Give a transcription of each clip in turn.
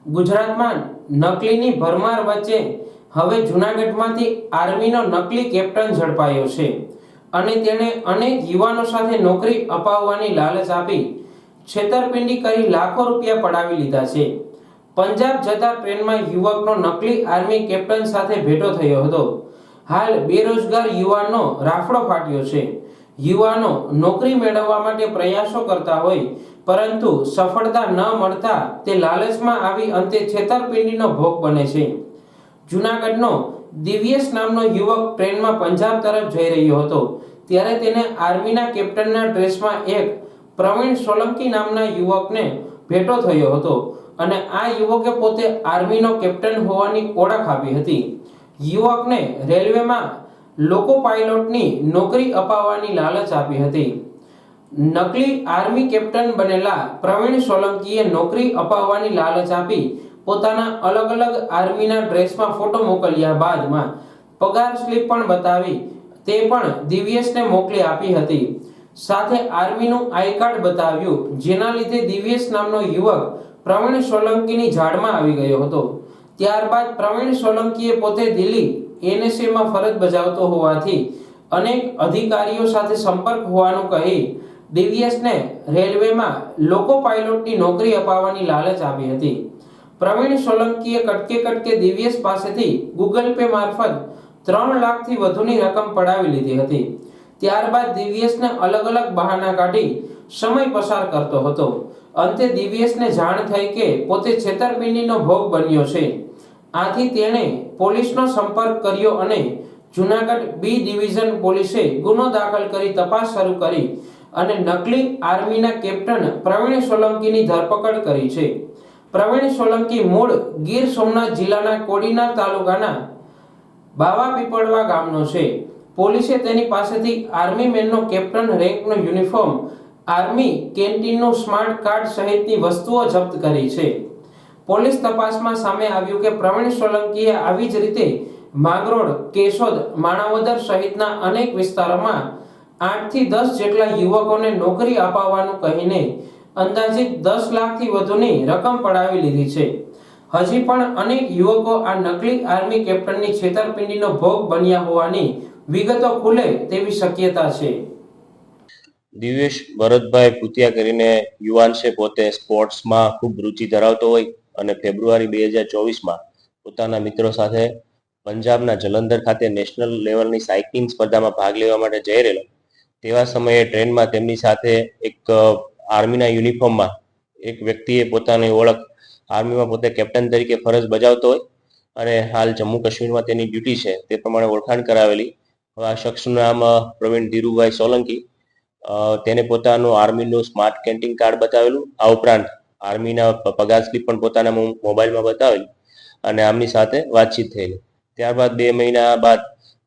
ગુજરાતમાં નકલીની ભરમાર વચ્ચે હવે જૂનાગઢમાંથી આર્મીનો નકલી કેપ્ટન ઝડપાયો છે અને તેણે અનેક યુવાનો સાથે નોકરી અપાવવાની લાલચ આપી છેતરપિંડી કરી લાખો રૂપિયા પડાવી લીધા છે. પંજાબ જતા ટ્રેનમાં યુવકનો નકલી આર્મી કેપ્ટન સાથે ભેટો થયો હતો. હાલ બેરોજગાર યુવાનો રાફડો ફાટ્યો છે. યુવાનો નોકરી મેળવવા માટે પ્રયાસો કરતા હોય પરંતુ સફળતા ન મળતા તે લાલચમાં આવી અંતે છેતરપિંડીનો ભોગ બને છે. જૂનાગઢનો દિવ્યેશ નામનો યુવક ટ્રેનમાં પંજાબ તરફ જઈ રહ્યો હતો ત્યારે તેને આર્મીના કેપ્ટનના ડ્રેસમાં એક પ્રવીણ સોલંકી નામના યુવકને ભેટો થયો હતો અને આ યુવકે પોતે આર્મીનો કેપ્ટન હોવાની ઓળખ આપી હતી. યુવકને રેલવેમાં લોકો પાયલોટની નોકરી અપાવવાની લાલચ આપી હતી. નકલી આર્મી કેપ્ટન બનેલા પ્રવીણ સોલંકીએ નોકરી અપાવવાની લાલચ આપી પોતાના અલગ અલગ આર્મીના ડ્રેસમાં ફોટો મોકલ્યા બાદમાં પગાર સ્લિપ પણ બતાવી તે પણ દિવ્યેશને મોકલી આપી હતી. સાથે આર્મીનું આઈ કાર્ડ બતાવ્યું, જેના લીધે દિવ્યેશ નામનો યુવક પ્રવીણ સોલંકીની ઝાડમાં આવી ગયો હતો. ત્યારબાદ પ્રવીણ સોલંકીએ પોતે દિલ્હી એનએસએમાં ફરજ બજાવતો હોવાથી અનેક અધિકારીઓ સાથે સંપર્ક હોવાનું કહી દિવ્યેશને રેલવેમાં લોકો પાયલોટની નોકરી અપાવવાની લાલચ આપી હતી. પ્રવીણ સોલંકીએ કટકે કટકે દિવ્યેશ પાસેથી ગૂગલ પે મારફત 3 લાખથી વધુની રકમ પડાવી લીધી હતી. ત્યારબાદ દિવ્યેશને અલગ અલગ બહાના કાઢી સમય પસાર કરતો હતો. અંતે દિવ્યેશને જાણ થઈ કે પોતે છેતરપિંડીનો ભોગ બન્યો છે. આથી તેણે પોલીસનો સંપર્ક કર્યો અને જૂનાગઢ બી ડિવિઝન પોલીસે ગુનો દાખલ કરી તપાસ શરૂ કરી અને નકલી આર્મીના કેપ્ટન પ્રવીણ સોલંકીની ધરપકડ કરી છે. પ્રવીણ સોલંકી મૂળ ગીર સોમનાથ જિલ્લાના કોડીનાર તાલુકાના બાવાપીપળવા ગામનો છે. પોલીસે તેની પાસેથી આર્મી મેનનો કેપ્ટન રેન્કનો યુનિફોર્મ, આર્મી કેન્ટીનનું સ્માર્ટ કાર્ડ સહિતની વસ્તુઓ જપ્ત કરી છે. પોલીસ તપાસમાં સામે આવ્યું કે પ્રવીણ સોલંકીએ આવી જ રીતે માંગરોળ, કેશોદ, માણાવદર સહિતના અનેક વિસ્તારોમાં 8 થી 10 જેટલા યુવકોને નોકરી અપાવવાનું કહીને અંદાજિત 10 લાખથી વધુની રકમ પડાવી લીધી છે. હજી પણ અનેક યુવકો આ નકલી આર્મી કેપ્ટનની છેતરપિંડીનો ભોગ બન્યા હોવાની વિગતો ખુલે તેવી શક્યતા છે. દિવ્યેશ ભરતભાઈ ભૂતિયા કરીને યુવાન છે. પોતે સ્પોર્ટ્સમાં ખૂબ રુચિ ધરાવતો હોય અને ફેબ્રુઆરી 2024માં પોતાના મિત્રો સાથે પંજાબના જલંધર ખાતે નેશનલ લેવલની સાયકલિંગ સ્પર્ધામાં ભાગ લેવા માટે જઈ રહેલો. તેવા સમયે ટ્રેનમાં તેમની સાથે એક આર્મીના યુનિફોર્મમાં એક વ્યક્તિએ પોતાની ઓળખ આર્મીમાં પોતે કેપ્ટન તરીકે ફરજ બજાવતો હોય અને હાલ જમ્મુ કાશ્મીરમાં તેની ડ્યુટી છે તે પ્રમાણે ઓળખાણ કરાવેલી. આ શખ્સનું નામ પ્રવીણ ધીરુભાઈ સોલંકી. તેને પોતાનું આર્મીનું સ્માર્ટ કેન્ટીન કાર્ડ બતાવેલું. આ ઉપરાંત આર્મીના પગાર સ્લિપ પણ પોતાના મોબાઈલમાં બતાવેલી અને આમની સાથે વાતચીત થયેલી. ત્યારબાદ 2 મહિના બાદ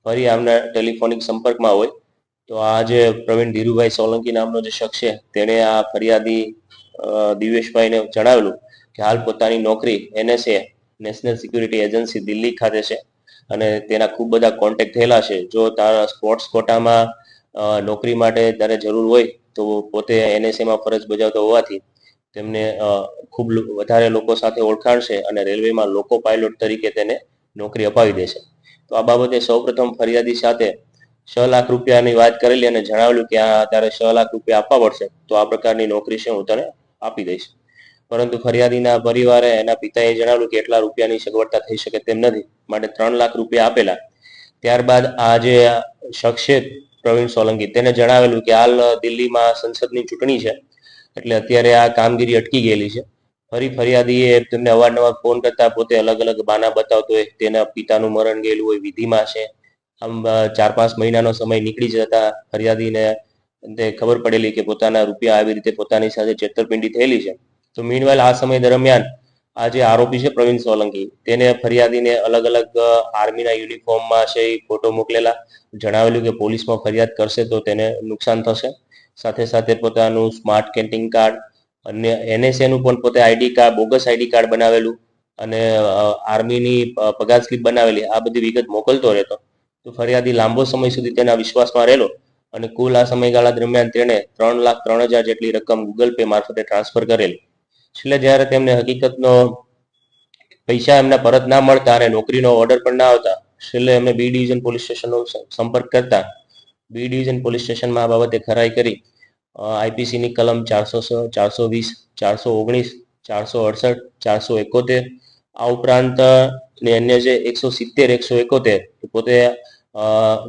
ફરી આમના ટેલિફોનિક સંપર્કમાં હોય તો આ જે પ્રવીણ ધીરુભાઈ સોલંકી નામનો જે શખ્સ છે તેણે આ ફરિયાદી દિવ્યેશભાઈને જણાવેલું કે હાલ પોતાની નોકરી NSA national security agency Delhi ખાતે છે અને તેના ખૂબ બધા કોન્ટેક્ટ થયેલા છે. જો તારા સ્પોર્ટ્સ કોટામાં નોકરી માટે ત્યારે જરૂર હોય તો પોતે એનએસએમાં ફરજ બજાવતો હોવાથી તેમને ખૂબ વધારે લોકો સાથે ઓળખાણ છે અને રેલવેમાં લોકો પાયલોટ તરીકે તેને નોકરી અપાવી દેશે. તો આ બાબતે સૌપ્રથમ ફરિયાદી સાથે 6 લાખ રૂપિયાની વાત કરેલી અને જણાવેલું કે આ તારે 6 લાખ રૂપિયા આપવા પડશે તો આ પ્રકારની નોકરી છે હું તને આપી દઈશ. પરંતુ ફરિયાદીના પરિવારે એના પિતાએ જણાવ્યું કે એટલા રૂપિયાની સગવડતા થઈ શકે તેમ નથી, માટે 3 લાખ રૂપિયા આપેલા. ત્યારબાદ આ જે શખ્સ છે પ્રવીણ સોલંકી તેને જણાવેલું કે હાલ દિલ્હીમાં સંસદની ચૂંટણી છે એટલે અત્યારે આ કામગીરી અટકી ગયેલી છે. ફરી ફરિયાદીએ તેમને અવારનવાર ફોન કરતા પોતે અલગ અલગ બહાના બતાવતો હોય. તેના પિતાનું મરણ ગયેલું હોય, વિધિમાં છે. આમ 4-5 મહિનાનો સમય નીકળી જતા ફરિયાદીને ખબર પડેલી કે પોતાના રૂપિયા આવી રીતે પોતાની સાથે છેતરપિંડી થયેલી છે. તો મીનવાઇલ આ સમય દરમિયાન આ જે આરોપી છે પ્રવીણ સોલંકી તેને ફરિયાદીને અલગ અલગ આર્મીના યુનિફોર્મમાં છે એ ફોટો મોકલેલા. જણાવેલું કે પોલીસમાં ફરિયાદ કરશે તો તેને નુકસાન થશે. સાથે સાથે પોતાનું સ્માર્ટ કેન્ટીન કાર્ડ અને એનએસએનું પણ પોતે ID card, bogus ID card બનાવેલું અને આર્મીની પગાર સ્લિપ બનાવેલી, આ બધી વિગત મોકલતો રહેતો. તો ફરિયાદી લાંબો સમય સુધી તેના વિશ્વાસમાં રહેલો અને કુલ આ સમયગાળા દરમિયાન તેણે 3,03,000 જેટલી રકમ ગૂગલ પે મારફતે ટ્રાન્સફર કરેલી. છેલ્લે જ્યારે તેમને હકીકતનો પૈસા એમને પરત ના મળતા અને નોકરીનો ઓર્ડર પણ ના આવતા છેલ્લે એમને બી ડિવિઝન પોલીસ સ્ટેશનનો સંપર્ક કરતા બી ડિવિઝન પોલીસ સ્ટેશનમાં આ બાબતે ખરાઈ કરી આઈપીસીની કલમ 406, 420, 419, 468, 471 આ ઉપરાંત અન્ય જે 170, 171 પોતે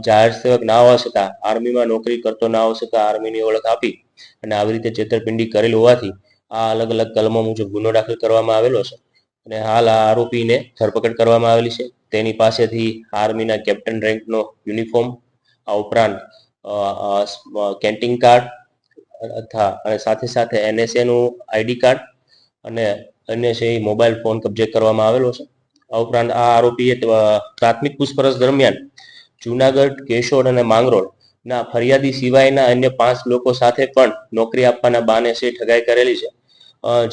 જાહેર સેવક ના હોવા છતાં આર્મીમાં નોકરી કરતો ના હોવા છતાં આર્મીની ઓળખ આપી અને આવી રીતે છેતરપિંડી કરેલ હોવાથી આ અલગ અલગ કલમો મુજબ ગુનો દાખલ કરવામાં આવેલો છે અને હાલ આ આરોપીને ધરપકડ કરવામાં આવેલી છે. તેની પાસેથી આર્મીના કેપ્ટન રેન્કનો યુનિફોર્મ, આ ઉપરાંત કેન્ટીન કાર્ડ અને સાથે સાથે NSA નું આઈડી કાર્ડ અને અન્ય છે મોબાઈલ ફોન કબજે કરવામાં આવેલો છે. આ ઉપરાંત આ આરોપીએ પ્રાથમિક પૂછપરછ દરમિયાન જુનાગઢ, કેશોદ અને માંગરોળ ના ફરિયાદી સિવાયના અન્ય 5 લોકો સાથે પણ નોકરી આપવાના બહાને છે ઠગાઈ કરેલી છે,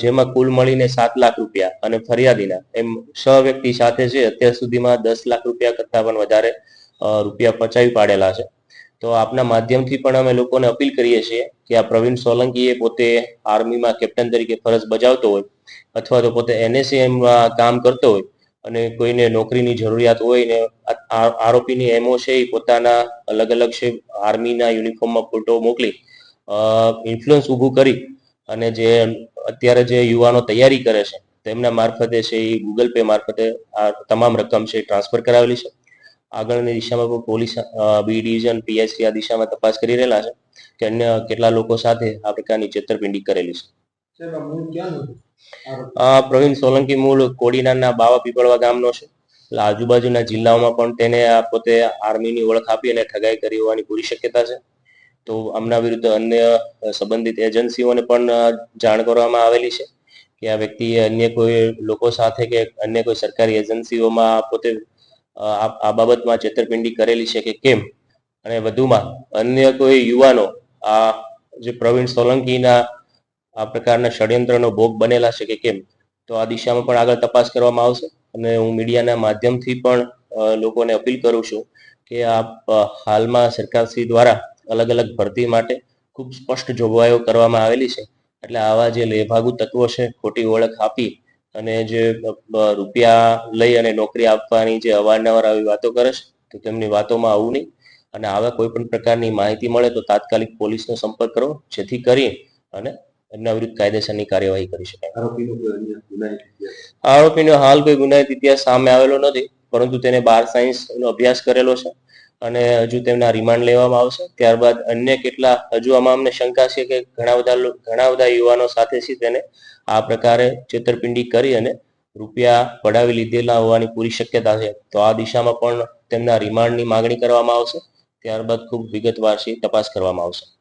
જેમાં કુલ મળીને 7 લાખ રૂપિયા અને ફરિયાદીના એમ 6 વ્યક્તિ સાથે છે અત્યાર સુધીમાં 10 લાખ રૂપિયા કરતા પણ વધારે રૂપિયા પચાવી પાડેલા છે. તો આપના માધ્યમથી પણ અમે લોકોને અપીલ કરીએ છીએ કે આ પ્રવીણ સોલંકીએ પોતે આર્મીમાં કેપ્ટન તરીકે ફરજ બજાવતો હોય અથવા તો પોતે NSAમાં કામ કરતો હોય અને કોઈને નોકરીની જરૂરિયાત હોય ને આરોપીની એમઓ છે એ પોતાના અલગ અલગ છે આર્મીના યુનિફોર્મમાં ફોટો મોકલી ઇન્ફ્લુઅન્સ ઊભું કરી અને જે અત્યારે જે યુવાનો તૈયારી કરે છે તેમના મારફતે છે એ ગૂગલ પે મારફતે આ તમામ રકમ છે ટ્રાન્સફર કરાવેલી છે. આગળની દિશામાં પણ પોલીસ બી ડિવિઝન, PIC આ દિશામાં તપાસ કરી રહેલા છે કે અન્ય કેટલા લોકો સાથે આ પ્રકારની છેતરપિંડી કરેલી છે. પ્રવીણ સોલંકી મૂળ કોડીનારના બાવા પીપળવા ગામનો છે. એટલે આજુબાજુના જિલ્લાઓમાં પણ તેને પોતે આર્મીની ઓળખ આપી અને ઠગાઈ કરી હોવાની પૂરી શક્યતા છે. તો આમના વિરુદ્ધ અન્ય સંબંધિત એજન્સીઓને પણ જાણ કરવામાં આવેલી છે કે આ વ્યક્તિએ અન્ય કોઈ લોકો સાથે કે અન્ય કોઈ સરકારી એજન્સીઓમાં પોતે આ બાબતમાં છેતરપિંડી કરેલી છે કે કેમ, અને વધુમાં અન્ય કોઈ યુવાનો આ જે પ્રવીણ સોલંકીના આ પ્રકારના ષડયંત્રનો ભોગ બનેલા છે કે કેમ, તો આ દિશામાં પણ આગળ તપાસ કરવામાં આવશે. અને હું મીડિયાના માધ્યમથી પણ લોકોને અપીલ કરું છું કે આપ હાલમાં સરકારશ્રી દ્વારા અલગ અલગ ભરતી માટે ખૂબ સ્પષ્ટ જોગવાઈઓ કરવામાં આવેલી છે. એટલે આવા જે લેભાગુ તત્વો છે ખોટી ઓળખ આપી અને જે રૂપિયા લઈ અને નોકરી આપવાની જે અવારનવાર આવી વાતો કરે છે તો તેમની વાતોમાં આવવું નહીં અને આવા કોઈ પણ પ્રકારની માહિતી મળે તો તાત્કાલિક પોલીસનો સંપર્ક કરો, જેથી કરી અને એમના વિરુદ્ધ કાયદેસરની કાર્યવાહી કરી શકાય. આરોપીનો હાલ કોઈ ગુનાહિત ઇતિહાસ સામે આવેલો નથી, પરંતુ તેને બાર સાયન્સનો અભ્યાસ કરેલો છે અને હજુ તેમના રિમાન્ડ લેવામાં આવશે. ત્યારબાદ અન્ય કેટલા હજુ આમાં અમને શંકા છે કે ઘણા બધા યુવાનો સાથે તેને આ પ્રકારે છેતરપિંડી કરી અને રૂપિયા પડાવી લીધેલા હોવાની પૂરી શક્યતા છે. તો આ દિશામાં પણ તેમના રિમાન્ડની માંગણી કરવામાં આવશે. ત્યારબાદ ખૂબ વિગતવાર તપાસ કરવામાં આવશે.